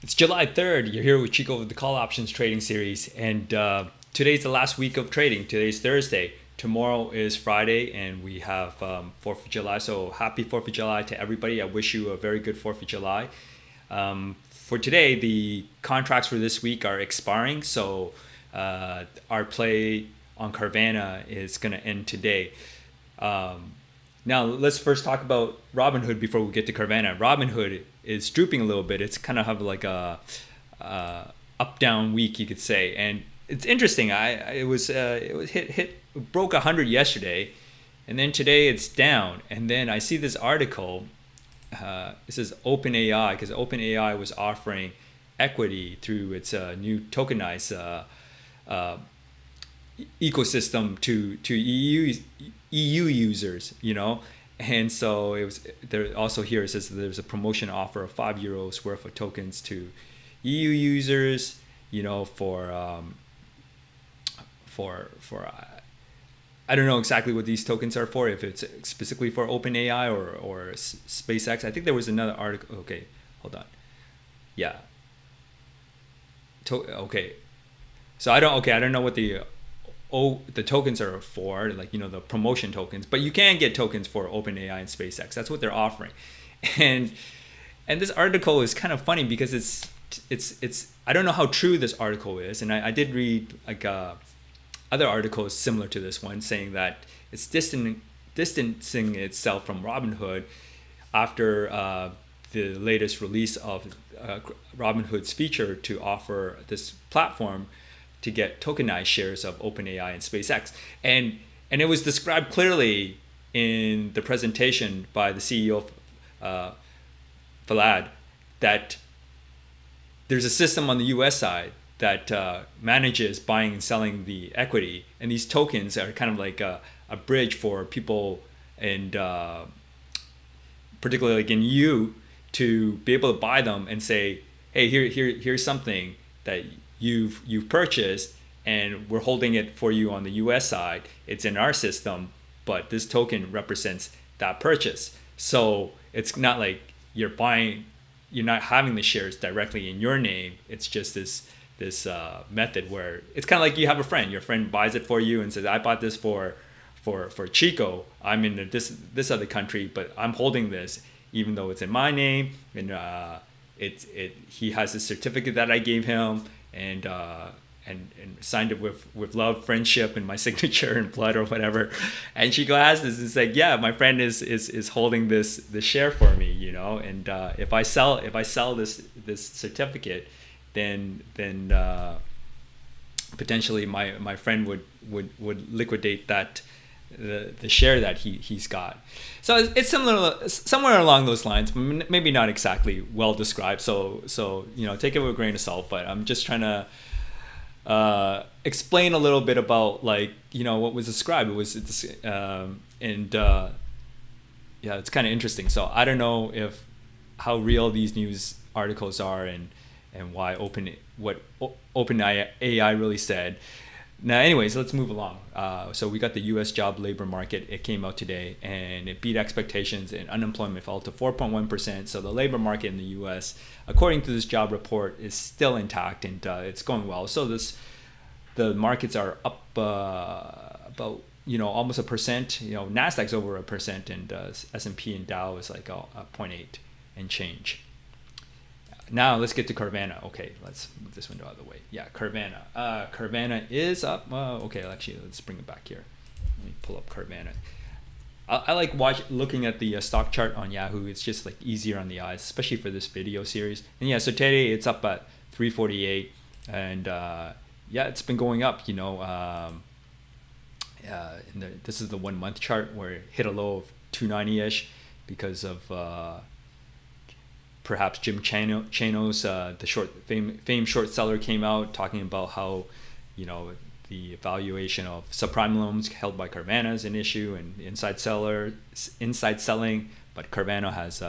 It's July 3rd. You're here with Chico with the Call Options Trading Series. And today's the last week of trading. Today's Thursday. Tomorrow is Friday, and we have 4th of July. So happy 4th of July to everybody. I wish you a very good 4th of July. For today, the contracts for this week are expiring. So our play on Carvana is going to end today. Now, let's first talk about Robinhood before we get to Carvana. Robinhood is drooping a little bit. It's kind of have like a up down week, you could say, and it's interesting. It was broke 100 yesterday, and then today it's down. And then I see this article. This is OpenAI, because OpenAI was offering equity through its new tokenized ecosystem to EU users, and so it was there. Also here it says there's a promotion offer of €5 worth of tokens to EU users, for I don't know exactly what these tokens are for, if it's specifically for OpenAI or SpaceX. I think there was another article. Okay, hold on. Yeah. Okay. So I don't know what the tokens are for, like, the promotion tokens, but you can get tokens for OpenAI and SpaceX. That's what they're offering. And this article is kind of funny because it's I don't know how true this article is, and I did read like other articles similar to this one saying that it's distancing itself from Robinhood after the latest release of Robinhood's feature to offer this platform to get tokenized shares of OpenAI and SpaceX. And it was described clearly in the presentation by the CEO, Falad, that there's a system on the US side that manages buying and selling the equity. And these tokens are kind of like a bridge for people, and particularly like in EU, to be able to buy them and say, hey, here's something that you've purchased, and we're holding it for you on the US side. It's in our system, but this token represents that purchase. So it's not like you're not having the shares directly in your name. It's just this method where it's kind of like you have a friend. Your friend buys it for you and says, I bought this for Chico. I'm in this other country, but I'm holding this even though it's in my name, and he has a certificate that I gave him, and signed it with love, friendship, and my signature and blood or whatever. And Chico has this. It's like, yeah, my friend is holding this share for me, And if I sell this certificate, then potentially my friend would liquidate that the share that he's got. So it's similar, somewhere along those lines, but maybe not exactly well described. So take it with a grain of salt. But I'm just trying to explain a little bit about, like, what was described. It was yeah, it's kind of interesting. So I don't know how real these news articles are, and why what OpenAI really said. Now, anyways, let's move along. So we got the U.S. job labor market. It came out today, and it beat expectations, and unemployment fell to 4.1%. So the labor market in the U.S., according to this job report, is still intact, and it's going well. So the markets are up about almost 1%. Nasdaq's over 1%, and S&P and Dow is like a 0.8 and change. Now let's get to Carvana. Okay, let's move this window out of the way. Yeah, Carvana. Carvana is up. Okay, actually, let's bring it back here. Let me pull up Carvana. I like looking at the stock chart on Yahoo. It's just like easier on the eyes, especially for this video series. And yeah, so today it's up at 348, and yeah, it's been going up. This is the 1 month chart where it hit a low of 290-ish because of perhaps Jim Chanos, the famed short seller, came out talking about how the evaluation of subprime loans held by Carvana is an issue, and inside selling, but Carvana has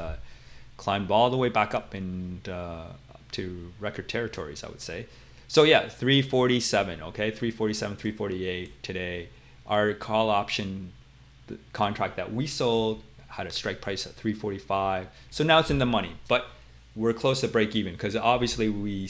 climbed all the way back up and up to record territories, I would say. So yeah, 347. Okay, 347, 348 today. Our call option contract that we sold had a strike price at 345. So now it's in the money. But we're close to break even because obviously we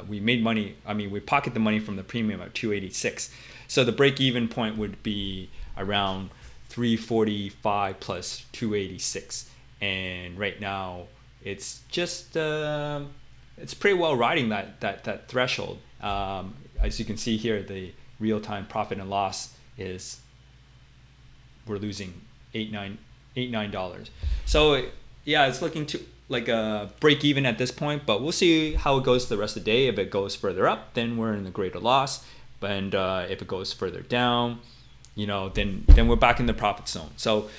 made money. I mean, we pocket the money from the premium at 286. So the break even point would be around 345 plus 286. And right now it's just it's pretty well riding that threshold. As you can see here, the real-time profit and loss is we're losing $89. So yeah, it's looking to like a break even at this point, but we'll see how it goes the rest of the day. If it goes further up, then we're in the greater loss. And if it goes further down, then we're back in the profit zone. So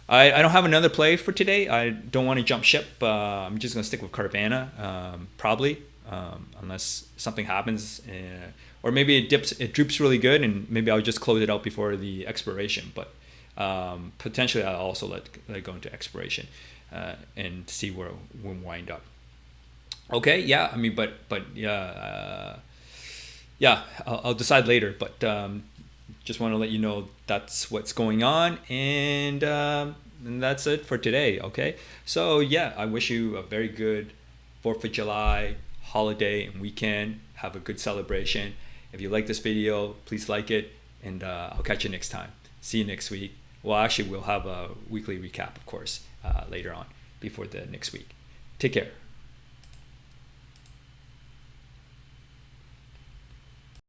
I don't have another play for today. I don't want to jump ship. I'm just going to stick with Carvana, probably, unless something happens. Or maybe it droops really good, and maybe I'll just close it out before the expiration. But potentially I'll also let it go into expiration and see where we'll wind up. Okay, yeah, I mean, but yeah, I'll decide later. But just want to let you know that's what's going on, and that's it for today. Okay, so yeah, I wish you a very good 4th of July holiday and weekend. Have a good celebration. If you like this video, please like it, and I'll catch you next time. See you next week. Well, actually, we'll have a weekly recap, of course, later on before the next week. Take care.